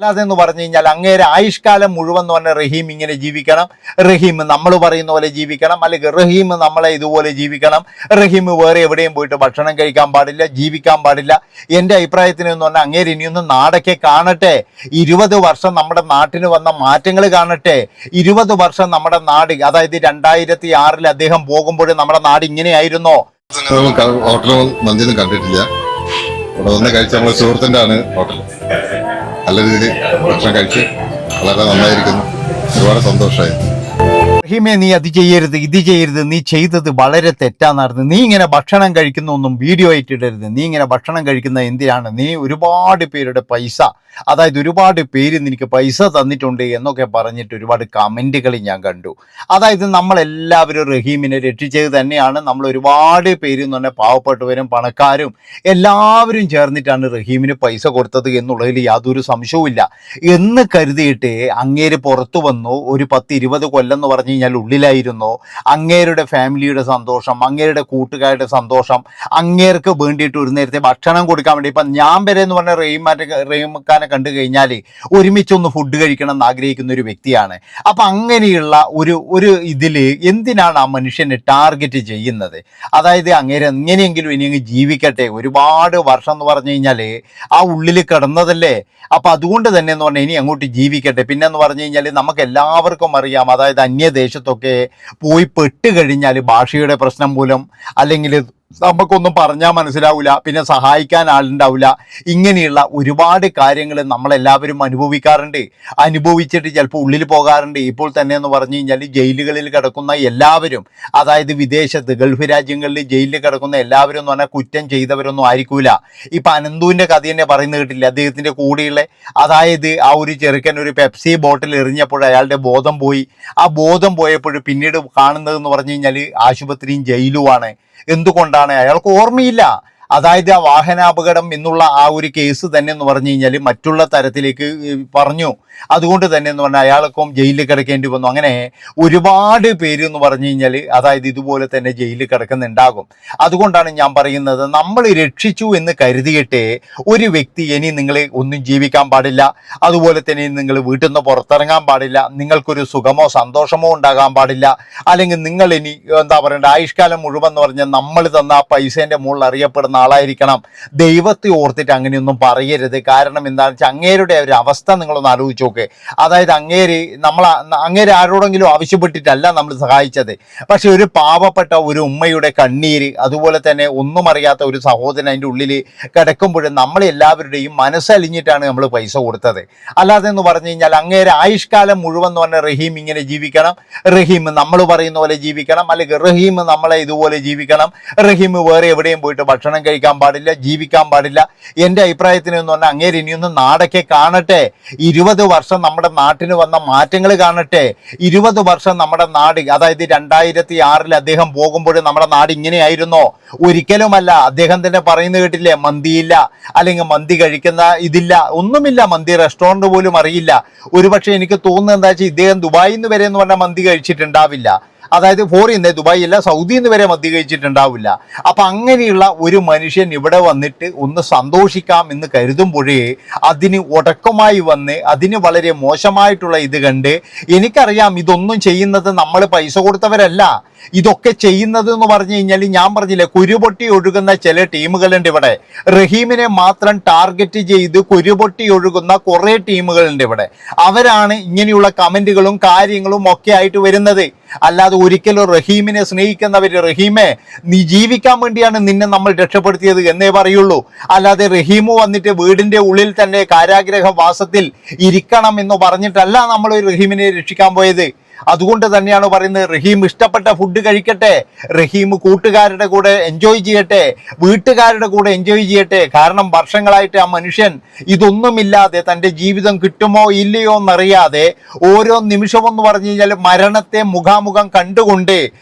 അല്ലാതെന്ന് പറഞ്ഞു കഴിഞ്ഞാൽ അങ്ങേരെ ആയുഷ്കാലം മുഴുവൻ എന്ന് പറഞ്ഞാൽ റഹീം ഇങ്ങനെ ജീവിക്കണം, റഹീം നമ്മൾ പറയുന്ന പോലെ ജീവിക്കണം, അല്ലെങ്കിൽ റഹീം നമ്മളെ ഇതുപോലെ ജീവിക്കണം, റഹീം വേറെ എവിടെയും പോയിട്ട് ഭക്ഷണം കഴിക്കാൻ പാടില്ല, ജീവിക്കാൻ പാടില്ല. എൻ്റെ അഭിപ്രായത്തിന് എന്ന് പറഞ്ഞാൽ അങ്ങേര് ഇനിയൊന്ന് നാടൊക്കെ കാണട്ടെ, 20 വർഷം നമ്മുടെ നാട്ടിന് വന്ന മാറ്റങ്ങൾ കാണട്ടെ. 20 വർഷം നമ്മുടെ നാട്, അതായത് 2006 അദ്ദേഹം പോകുമ്പോൾ നമ്മുടെ നാട് ഇങ്ങനെയായിരുന്നോ? ഹോട്ടലും മന്തിയൊന്നും കണ്ടിട്ടില്ല. ഇവിടെ വന്ന് കഴിച്ച നമ്മുടെ സുഹൃത്തിൻ്റെ ആണ് ഹോട്ടൽ. നല്ല രീതിയിൽ ഭക്ഷണം കഴിച്ച് വളരെ നന്നായിരിക്കുന്നു. ഒരുപാട് സന്തോഷമായി. റഹീമേ, നീ അത് ചെയ്യരുത്, ഇത് ചെയ്യരുത്, നീ ചെയ്തത് വളരെ തെറ്റാന്നായിരുന്നു. നീ ഇങ്ങനെ ഭക്ഷണം കഴിക്കുന്നൊന്നും വീഡിയോ ആയിട്ട് ഇടരുത്. നീ ഇങ്ങനെ ഭക്ഷണം കഴിക്കുന്നത് എന്തിനാണ്? നീ ഒരുപാട് പേരുടെ പൈസ, അതായത് ഒരുപാട് പേര് നിനക്ക് പൈസ തന്നിട്ടുണ്ട് എന്നൊക്കെ പറഞ്ഞിട്ട് ഒരുപാട് കമൻറ്റുകൾ ഞാൻ കണ്ടു. അതായത് നമ്മളെല്ലാവരും റഹീമിനെ രക്ഷിച്ചത് തന്നെയാണ്. നമ്മൾ ഒരുപാട് പേര് എന്ന് പറഞ്ഞാൽ പാവപ്പെട്ടവരും പണക്കാരും എല്ലാവരും ചേർന്നിട്ടാണ് റഹീമിന് പൈസ കൊടുത്തത് എന്നുള്ളതിൽ യാതൊരു സംശയവുമില്ല. എന്ന് കരുതിയിട്ട് അങ്ങേര് പുറത്തു വന്നു. ഒരു 10-20 കൊല്ലം എന്ന് പറഞ്ഞു കഴിഞ്ഞാൽ ഉള്ളിലായിരുന്നു. അങ്ങേരുടെ ഫാമിലിയുടെ സന്തോഷം, അങ്ങേരുടെ കൂട്ടുകാരുടെ സന്തോഷം, അങ്ങേർക്ക് വേണ്ടിയിട്ട് ഒരു നേരത്തെ ഭക്ഷണം കൊടുക്കാൻ വേണ്ടി, ഇപ്പം ഞാൻ വരെ എന്ന് പറഞ്ഞാൽ റഹീംഖാനെ കണ്ടു കഴിഞ്ഞാൽ ഒരുമിച്ചൊന്ന് ഫുഡ് കഴിക്കണം എന്ന് ആഗ്രഹിക്കുന്ന ഒരു വ്യക്തിയാണ്. അപ്പം അങ്ങനെയുള്ള ഒരു ഇതിൽ എന്തിനാണ് ആ മനുഷ്യനെ ടാർഗറ്റ് ചെയ്യുന്നത്? അതായത് അങ്ങേരെ എങ്ങനെയെങ്കിലും ഇനി അങ്ങ് ജീവിക്കട്ടെ. ഒരുപാട് വർഷം എന്ന് പറഞ്ഞു കഴിഞ്ഞാൽ ആ ഉള്ളിൽ കിടന്നതല്ലേ. അപ്പം അതുകൊണ്ട് തന്നെ എന്ന് പറഞ്ഞാൽ ഇനി അങ്ങോട്ട് ജീവിക്കട്ടെ. പിന്നെ എന്ന് പറഞ്ഞു കഴിഞ്ഞാൽ നമുക്ക് എല്ലാവർക്കും അറിയാം, അതായത് അന്യദേശത്തൊക്കെ പോയി പെട്ട് കഴിഞ്ഞാൽ ഭാഷയുടെ പ്രശ്നം മൂലം, അല്ലെങ്കിൽ നമുക്കൊന്നും പറഞ്ഞാൽ മനസ്സിലാവില്ല, പിന്നെ സഹായിക്കാൻ ആളുണ്ടാവില്ല. ഇങ്ങനെയുള്ള ഒരുപാട് കാര്യങ്ങൾ നമ്മളെല്ലാവരും അനുഭവിച്ചിട്ട് ചിലപ്പോൾ ഉള്ളിൽ പോകാറുണ്ട്. ഇപ്പോൾ തന്നെ എന്ന് പറഞ്ഞു കഴിഞ്ഞാൽ ജയിലുകളിൽ കിടക്കുന്ന എല്ലാവരും, അതായത് വിദേശത്ത് ഗൾഫ് രാജ്യങ്ങളിൽ ജയിലിൽ കിടക്കുന്ന എല്ലാവരും എന്ന് പറഞ്ഞാൽ കുറ്റം ചെയ്തവരൊന്നും ആയിരിക്കൂല. ഇപ്പം അനന്തുവിൻ്റെ കഥ തന്നെ പറയുന്നത് കേട്ടില്ല, അദ്ദേഹത്തിൻ്റെ കൂടെയുള്ള, അതായത് ആ ഒരു ചെറുക്കൻ ഒരു പെപ്സി ബോട്ടിൽ എറിഞ്ഞപ്പോൾ അയാളുടെ ബോധം പോയി. ആ ബോധം പോയപ്പോൾ പിന്നീട് കാണുന്നതെന്ന് പറഞ്ഞു കഴിഞ്ഞാൽ ആശുപത്രിയും ജയിലുമാണ്. എന്തുകൊണ്ടാണ്? അയാൾക്ക് ഓർമ്മയില്ല. അതായത് ആ വാഹനാപകടം എന്നുള്ള ആ ഒരു കേസ് തന്നെ എന്ന് പറഞ്ഞു കഴിഞ്ഞാൽ മറ്റുള്ള തരത്തിലേക്ക് പറഞ്ഞു. അതുകൊണ്ട് തന്നെ എന്ന് പറഞ്ഞാൽ അയാൾക്കും ജയിലിൽ കിടക്കേണ്ടി വന്നു. അങ്ങനെ ഒരുപാട് പേര് എന്ന് പറഞ്ഞു കഴിഞ്ഞാൽ അതായത് ഇതുപോലെ തന്നെ ജയിലിൽ കിടക്കുന്നുണ്ടാകും. അതുകൊണ്ടാണ് ഞാൻ പറയുന്നത്, നമ്മൾ രക്ഷിച്ചു എന്ന് കരുതിയിട്ട് ഒരു വ്യക്തി ഇനി നിങ്ങൾ ഒന്നും ജീവിക്കാൻ പാടില്ല, അതുപോലെ തന്നെ നിങ്ങൾ വീട്ടിൽ നിന്ന് പുറത്തിറങ്ങാൻ പാടില്ല, നിങ്ങൾക്കൊരു സുഖമോ സന്തോഷമോ ഉണ്ടാകാൻ പാടില്ല, അല്ലെങ്കിൽ നിങ്ങൾ ഇനി എന്താ പറയണ്ട ആയുഷ്കാലം മുഴുവൻ എന്ന് പറഞ്ഞാൽ നമ്മൾ തന്ന ആ പൈസേൻ്റെ മുകളിൽ അറിയപ്പെടുന്ന ആളായിരിക്കണം. ദൈവത്തെ ഓർത്തിട്ട് അങ്ങനെയൊന്നും പറയരുത്. കാരണം എന്താണെന്ന് വെച്ചാൽ അങ്ങേരുടെ ഒരു അവസ്ഥ നിങ്ങളൊന്ന് ആലോചിച്ച് നോക്ക്. അതായത് അങ്ങേര് ആരോടെങ്കിലും ആവശ്യപ്പെട്ടിട്ടല്ല നമ്മൾ സഹായിച്ചത്. പക്ഷെ ഒരു പാവപ്പെട്ട ഒരു ഉമ്മയുടെ കണ്ണീര്, അതുപോലെ തന്നെ ഒന്നും അറിയാത്ത ഒരു സഹോദരൻ അതിൻ്റെ ഉള്ളിൽ കിടക്കുമ്പോഴും നമ്മളെല്ലാവരുടെയും മനസ്സലിഞ്ഞിട്ടാണ് നമ്മൾ പൈസ കൊടുത്തത്. അല്ലാതെ എന്ന് പറഞ്ഞു കഴിഞ്ഞാൽ അങ്ങേരെ ആയുഷ്കാലം മുഴുവൻ എന്ന് പറഞ്ഞാൽ റഹീം ഇങ്ങനെ ജീവിക്കണം, റഹീം നമ്മൾ പറയുന്ന പോലെ ജീവിക്കണം, അല്ലെങ്കിൽ റഹീം നമ്മളെ ഇതുപോലെ ജീവിക്കണം, റഹീം വേറെ എവിടെയും പോയിട്ട് ഭക്ഷണം കഴിക്കാൻ പാടില്ല, ജീവിക്കാൻ പാടില്ല. എൻ്റെ അഭിപ്രായത്തിന് എന്ന് പറഞ്ഞാൽ അങ്ങേര് ഇനിയൊന്ന് നാടൊക്കെ കാണട്ടെ. 20 വർഷം നമ്മുടെ നാട്ടിന് വന്ന മാറ്റങ്ങൾ കാണട്ടെ. 20 വർഷം നമ്മുടെ നാട്, അതായത് 2006 അദ്ദേഹം പോകുമ്പോൾ നമ്മുടെ നാട് ഇങ്ങനെയായിരുന്നോ? ഒരിക്കലുമല്ല. അദ്ദേഹം തന്നെ പറയുന്നത് കേട്ടില്ലേ, മന്തിയില്ല, അല്ലെങ്കിൽ മന്തി കഴിക്കുന്ന ഇതില്ല, ഒന്നുമില്ല. മന്തി റെസ്റ്റോറൻറ്റ് പോലും അറിയില്ല. ഒരുപക്ഷെ എനിക്ക് തോന്നുന്നത് എന്താ വെച്ചാൽ ഇദ്ദേഹം ദുബായിൽ നിന്ന് വരെ എന്ന് പറഞ്ഞാൽ മന്തി കഴിച്ചിട്ടുണ്ടാവില്ല. അതായത് ഫോറിന്ന്, ദുബായ് അല്ല സൗദിയിൽ നിന്ന് വരെ മദ്യം കഴിച്ചിട്ടുണ്ടാവില്ല. അപ്പം അങ്ങനെയുള്ള ഒരു മനുഷ്യൻ ഇവിടെ വന്നിട്ട് ഒന്ന് സന്തോഷിക്കാം എന്ന് കരുതുമ്പോഴേ അതിന് ഉടക്കമായി വന്ന് അതിന് വളരെ മോശമായിട്ടുള്ള ഇത് കണ്ട്, എനിക്കറിയാം ഇതൊന്നും ചെയ്യുന്നത് നമ്മൾ പൈസ കൊടുത്തവരല്ല. ഇതൊക്കെ ചെയ്യുന്നത് എന്ന് പറഞ്ഞു കഴിഞ്ഞാൽ ഞാൻ പറഞ്ഞില്ലേ, കുരുപൊട്ടി ഒഴുകുന്ന ചില ടീമുകളുണ്ട് ഇവിടെ. റഹീമിനെ മാത്രം ടാർഗറ്റ് ചെയ്ത് കുരുപൊട്ടി ഒഴുകുന്ന കുറേ ടീമുകളുണ്ട് ഇവിടെ. അവരാണ് ഇങ്ങനെയുള്ള കമൻറ്റുകളും കാര്യങ്ങളും ഒക്കെ ആയിട്ട് വരുന്നത്. അല്ലാതെ ഒരിക്കലും റഹീമിനെ സ്നേഹിക്കുന്നവർ, റഹീമെ നീ ജീവിക്കാൻ വേണ്ടിയാണ് നിന്നെ നമ്മൾ രക്ഷപ്പെടുത്തിയത് എന്നേ പറയുള്ളൂ. അല്ലാതെ റഹീമ് വന്നിട്ട് വീടിൻ്റെ ഉള്ളിൽ തന്നെ കാരാഗ്രഹവാസത്തിൽ ഇരിക്കണം എന്ന് പറഞ്ഞിട്ടല്ല നമ്മൾ റഹീമിനെ രക്ഷിക്കാൻ പോയത്. അതുകൊണ്ട് തന്നെയാണ് പറയുന്നത്, റഹീം ഇഷ്ടപ്പെട്ട ഫുഡ് കഴിക്കട്ടെ, റഹീം കൂട്ടുകാരുടെ കൂടെ എൻജോയ് ചെയ്യട്ടെ, വീട്ടുകാരുടെ കൂടെ എൻജോയ് ചെയ്യട്ടെ. കാരണം വർഷങ്ങളായിട്ട് ആ മനുഷ്യൻ ഇതൊന്നുമില്ലാതെ തൻ്റെ ജീവിതം കിട്ടുമോ ഇല്ലയോ എന്നറിയാതെ ഓരോ നിമിഷവും എന്ന് പറഞ്ഞു കഴിഞ്ഞാൽ മരണത്തെ മുഖാമുഖം കണ്ടുകൊണ്ട്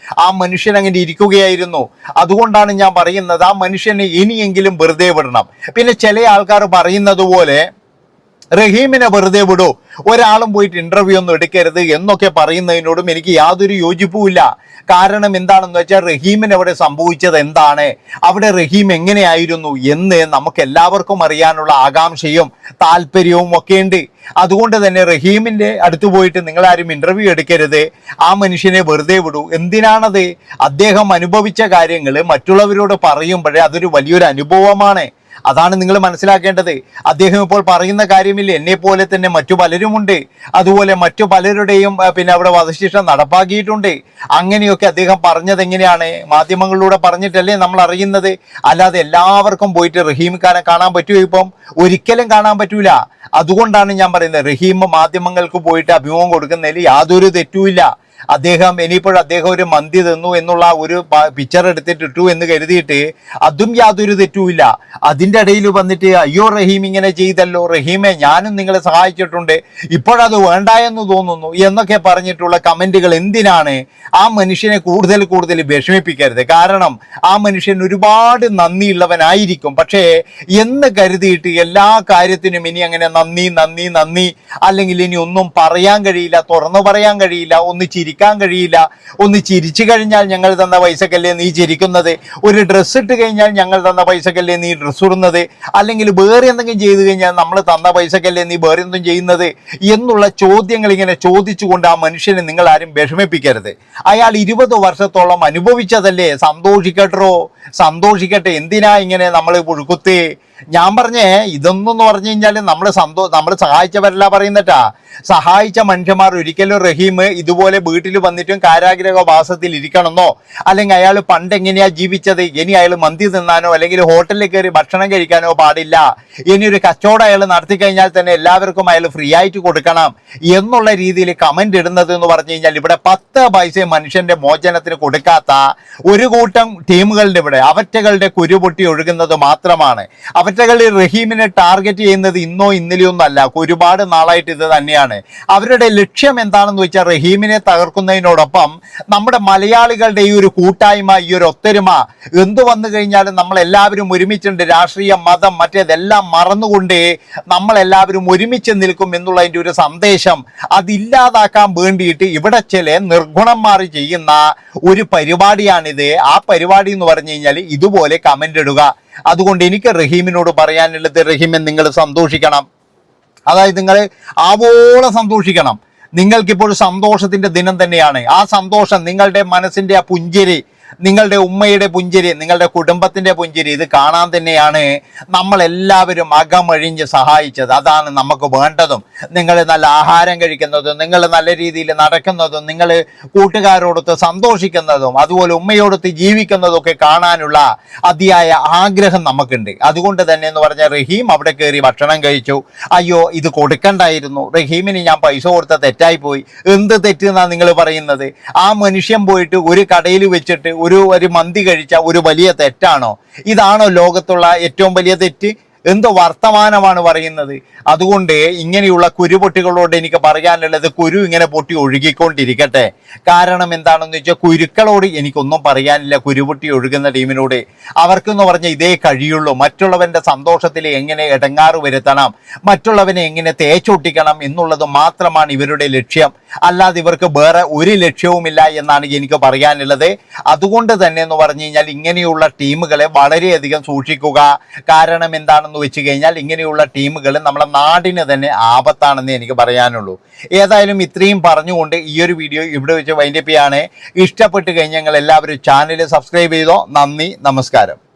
ആ മനുഷ്യൻ അങ്ങനെ ഇരിക്കുകയായിരുന്നു. അതുകൊണ്ടാണ് ഞാൻ പറയുന്നത്, ആ മനുഷ്യനെ ഇനിയെങ്കിലും വെറുതെ വിടണം. പിന്നെ ചില ആൾക്കാർ പറയുന്നത് പോലെ റഹീമിനെ വെറുതെ വിടൂ, ഒരാളും പോയിട്ട് ഇന്റർവ്യൂ ഒന്നും എടുക്കരുത് എന്നൊക്കെ പറയുന്നതിനോടും എനിക്ക് യാതൊരു യോജിപ്പുമില്ല. കാരണം എന്താണെന്ന് വെച്ചാൽ റഹീമിന് അവിടെ സംഭവിച്ചത് എന്താണ്, അവിടെ റഹീം എങ്ങനെയായിരുന്നു എന്ന് നമുക്ക് എല്ലാവർക്കും അറിയാനുള്ള ആകാംക്ഷയും താല്പര്യവും ഒക്കെ ഉണ്ട്. അതുകൊണ്ട് തന്നെ റഹീമിന്റെ അടുത്ത് പോയിട്ട് നിങ്ങളാരും ഇന്റർവ്യൂ എടുക്കരുത്, ആ മനുഷ്യനെ വെറുതെ വിടൂ. എന്തിനാണത്? അദ്ദേഹം അനുഭവിച്ച കാര്യങ്ങൾ മറ്റുള്ളവരോട് പറയുമ്പോഴേ അതൊരു വലിയൊരു അനുഭവമാണ്. അതാണ് നിങ്ങൾ മനസ്സിലാക്കേണ്ടത്. അദ്ദേഹം ഇപ്പോൾ പറയുന്ന കാര്യമില്ല, എന്നെ പോലെ തന്നെ മറ്റു പലരുമുണ്ട്, അതുപോലെ മറ്റു പലരുടെയും പിന്നെ അവിടെ വധശിക്ഷ നടപ്പാക്കിയിട്ടുണ്ട്. അങ്ങനെയൊക്കെ അദ്ദേഹം പറഞ്ഞത് എങ്ങനെയാണ്? മാധ്യമങ്ങളിലൂടെ പറഞ്ഞിട്ടല്ലേ നമ്മൾ അറിയുന്നത്. അല്ലാതെ എല്ലാവർക്കും പോയിട്ട് റഹീം ഖാനെ കാണാൻ പറ്റുമോ? ഇപ്പം ഒരിക്കലും കാണാൻ പറ്റൂല. അതുകൊണ്ടാണ് ഞാൻ പറയുന്നത്, റഹീം മാധ്യമങ്ങൾക്ക് പോയിട്ട് അഭിമുഖം കൊടുക്കുന്നതിൽ യാതൊരു തെറ്റുമില്ല. അദ്ദേഹം ഇനിയിപ്പോഴും അദ്ദേഹം ഒരു മന്തി തന്നു എന്നുള്ള ഒരു പിക്ചർ എടുത്തിട്ടിട്ടു എന്ന് കരുതിയിട്ട് അതും യാതൊരു തെറ്റുമില്ല. അതിൻ്റെ ഇടയിൽ വന്നിട്ട് അയ്യോ റഹീം ഇങ്ങനെ ചെയ്തല്ലോ, റഹീമെ ഞാനും നിങ്ങളെ സഹായിച്ചിട്ടുണ്ട്, ഇപ്പോഴത് വേണ്ട എന്ന് തോന്നുന്നു എന്നൊക്കെ പറഞ്ഞിട്ടുള്ള കമൻറ്റുകൾ എന്തിനാണ്? ആ മനുഷ്യനെ കൂടുതൽ കൂടുതൽ വിഷമിപ്പിക്കരുത്. കാരണം ആ മനുഷ്യൻ ഒരുപാട് നന്ദിയുള്ളവനായിരിക്കും. പക്ഷേ എന്ന് കരുതിയിട്ട് എല്ലാ കാര്യത്തിനും ഇനി അങ്ങനെ നന്ദി നന്ദി നന്ദി, അല്ലെങ്കിൽ ഇനി ഒന്നും പറയാൻ കഴിയില്ല, തുറന്നു പറയാൻ കഴിയില്ല, ഒന്ന് ചിരിക്കാൻ കഴിയില്ല. ഒന്ന് ചിരിച്ചു കഴിഞ്ഞാൽ ഞങ്ങൾ തന്ന പൈസക്കല്ലേ നീ ചിരിക്കുന്നത്, ഒരു ഡ്രസ്സ് ഇട്ട് കഴിഞ്ഞാൽ ഞങ്ങൾ തന്ന പൈസക്കല്ലേ നീ ഡ്രസ്സ് ഇടുന്നത്, അല്ലെങ്കിൽ വേറെ എന്തെങ്കിലും ചെയ്തു കഴിഞ്ഞാൽ നമ്മൾ തന്ന പൈസക്കല്ലേ നീ വേറെ എന്തും ചെയ്യുന്നത് എന്നുള്ള ചോദ്യങ്ങൾ ഇങ്ങനെ ചോദിച്ചുകൊണ്ട് ആ മനുഷ്യനെ നിങ്ങൾ ആരും വിഷമിപ്പിക്കരുത്. അയാൾ 20 വർഷത്തോളം അനുഭവിച്ചതല്ലേ, സന്തോഷിക്കട്ടോ, സന്തോഷിക്കട്ടെ. എന്തിനാ ഇങ്ങനെ നമ്മൾ പുഴുക്കുത്തേ? ഞാൻ പറഞ്ഞേ ഇതൊന്നും പറഞ്ഞു കഴിഞ്ഞാൽ നമ്മൾ സഹായിച്ചവരല്ല പറയുന്നട്ടാ. സഹായിച്ച മനുഷ്യന്മാർ ഒരിക്കലും റഹീം ഇതുപോലെ വീട്ടിൽ വന്നിട്ടും കാരാഗ്രഹവാസത്തിൽ ഇരിക്കണമെന്നോ, അല്ലെങ്കിൽ അയാൾ പണ്ട് എങ്ങനെയാ ജീവിച്ചത്, ഇനി അയാൾ മന്തി തിന്നാനോ അല്ലെങ്കിൽ ഹോട്ടലിൽ കയറി ഭക്ഷണം കഴിക്കാനോ പാടില്ല, ഇനി ഒരു കച്ചവടം അയാൾ നടത്തി കഴിഞ്ഞാൽ തന്നെ എല്ലാവർക്കും അയാൾ ഫ്രീ ആയിട്ട് കൊടുക്കണം എന്നുള്ള രീതിയിൽ കമന്റ് ഇടുന്നത് എന്ന് പറഞ്ഞു കഴിഞ്ഞാൽ ഇവിടെ 10 പൈസ മനുഷ്യന്റെ മോചനത്തിന് കൊടുക്കാത്ത ഒരു കൂട്ടം ടീമുകളുടെ ഇവിടെ അവറ്റകളുടെ കുരുപൊട്ടി ഒഴുകുന്നത് മാത്രമാണ്. അവറ്റകൾ റഹീമിനെ ടാർഗറ്റ് ചെയ്യുന്നത് ഇന്നോ ഇന്നലെയോ ഒന്നല്ല, ഒരുപാട് നാളായിട്ട് ഇത് തന്നെയാണ്. അവരുടെ ലക്ഷ്യം എന്താണെന്ന് വെച്ചാൽ റഹീമിനെ തകർക്കുന്നതിനോടൊപ്പം നമ്മുടെ മലയാളികളുടെ ഈ ഒരു കൂട്ടായ്മ, ഈ ഒരു ഒത്തൊരുമ എന്തു വന്നു കഴിഞ്ഞാലും നമ്മളെല്ലാവരും ഒരുമിച്ചുണ്ട്, രാഷ്ട്രീയം മതം മറ്റേതെല്ലാം മറന്നുകൊണ്ട് നമ്മളെല്ലാവരും ഒരുമിച്ച് നിൽക്കും എന്നുള്ളതിൻ്റെ ഒരു സന്ദേശം അതില്ലാതാക്കാൻ വേണ്ടിയിട്ട് ഇവിടെ ചില നിർഗുണന്മാർ ചെയ്യുന്ന ഒരു പരിപാടിയാണിത്. ആ പരിപാടി എന്ന് പറഞ്ഞു കഴിഞ്ഞാൽ ഇതുപോലെ കമന്റ് ഇടുക. അതുകൊണ്ട് എനിക്ക് റഹീമിനോട് പറയാനുള്ളത്, റഹീമൻ നിങ്ങൾ സന്തോഷിക്കണം. അതായത് നിങ്ങൾ ആവോളം സന്തോഷിക്കണം. നിങ്ങൾക്കിപ്പോൾ സന്തോഷത്തിന്റെ ദിനം തന്നെയാണ്. ആ സന്തോഷം, നിങ്ങളുടെ മനസ്സിന്റെ ആ പുഞ്ചിരി, നിങ്ങളുടെ ഉമ്മയുടെ പുഞ്ചിരി, നിങ്ങളുടെ കുടുംബത്തിന്റെ പുഞ്ചിരി, ഇത് കാണാൻ തന്നെയാണ് നമ്മളെല്ലാവരും അകമഴിഞ്ഞ് സഹായിച്ചത്. അതാണ് നമുക്ക് വേണ്ടതും. നിങ്ങൾ നല്ല ആഹാരം കഴിക്കുന്നതും, നിങ്ങൾ നല്ല രീതിയിൽ നടക്കുന്നതും, നിങ്ങൾ കൂട്ടുകാരോടൊത്ത് സന്തോഷിക്കുന്നതും, അതുപോലെ ഉമ്മയോടൊത്ത് ജീവിക്കുന്നതും ഒക്കെ കാണാനുള്ള അതിയായ ആഗ്രഹം നമുക്കുണ്ട്. അതുകൊണ്ട് തന്നെ എന്ന് പറഞ്ഞാൽ റഹീം അവിടെ കയറി ഭക്ഷണം കഴിച്ചു, അയ്യോ ഇത് കൊടുക്കണ്ടായിരുന്നു, റഹീമിന് ഞാൻ പൈസ കൊടുത്ത തെറ്റായിപ്പോയി. എന്ത് തെറ്റെന്നാണ് നിങ്ങൾ പറയുന്നത്? ആ മനുഷ്യൻ പോയിട്ട് ഒരു കടയിൽ വെച്ചിട്ട് ഒരു മന്തി കഴിച്ച ഒരു വലിയ തെറ്റാണോ? ഇതാണോ ലോകത്തുള്ള ഏറ്റവും വലിയ തെറ്റ്? എന്തോ വർത്തമാനമാണ് പറയുന്നത്. അതുകൊണ്ട് ഇങ്ങനെയുള്ള കുരുപൊട്ടികളോട് എനിക്ക് പറയാനുള്ളത്, കുരു ഇങ്ങനെ പൊട്ടി ഒഴുകിക്കൊണ്ടിരിക്കട്ടെ. കാരണം എന്താണെന്ന് വെച്ചാൽ കുരുക്കളോട് എനിക്കൊന്നും പറയാനില്ല. കുരുപൊട്ടി ഒഴുകുന്ന ടീമിനോട് അവർക്കെന്ന് പറഞ്ഞാൽ ഇതേ കഴിയുള്ളൂ. മറ്റുള്ളവന്റെ സന്തോഷത്തിൽ എങ്ങനെ ഇടങ്ങാറ് വരുത്തണം, മറ്റുള്ളവനെ എങ്ങനെ തേച്ചൊട്ടിക്കണം എന്നുള്ളത് മാത്രമാണ് ഇവരുടെ ലക്ഷ്യം. അല്ലാതെ ഇവർക്ക് വേറെ ഒരു ലക്ഷ്യവുമില്ല എന്നാണ് എനിക്ക് പറയാനുള്ളത്. അതുകൊണ്ട് തന്നെ എന്ന് പറഞ്ഞു കഴിഞ്ഞാൽ ഇങ്ങനെയുള്ള ടീമുകളെ വളരെയധികം സൂക്ഷിക്കുക. കാരണം എന്താണെന്ന് വെച്ച് കഴിഞ്ഞാൽ ഇങ്ങനെയുള്ള ടീമുകൾ നമ്മളെ നാടിന് തന്നെ ആപത്താണെന്ന് എനിക്ക് പറയാനുള്ളൂ. ഏതായാലും ഇത്രയും പറഞ്ഞുകൊണ്ട് ഈ ഒരു വീഡിയോ ഇവിടെ വെച്ച് വൈൻഡപ്പ് ചെയ്യാണ്. ഇഷ്ടപ്പെട്ട് കഴിഞ്ഞാൽ നിങ്ങൾ എല്ലാവരും ചാനൽ സബ്സ്ക്രൈബ് ചെയ്തോ. നന്ദി, നമസ്കാരം.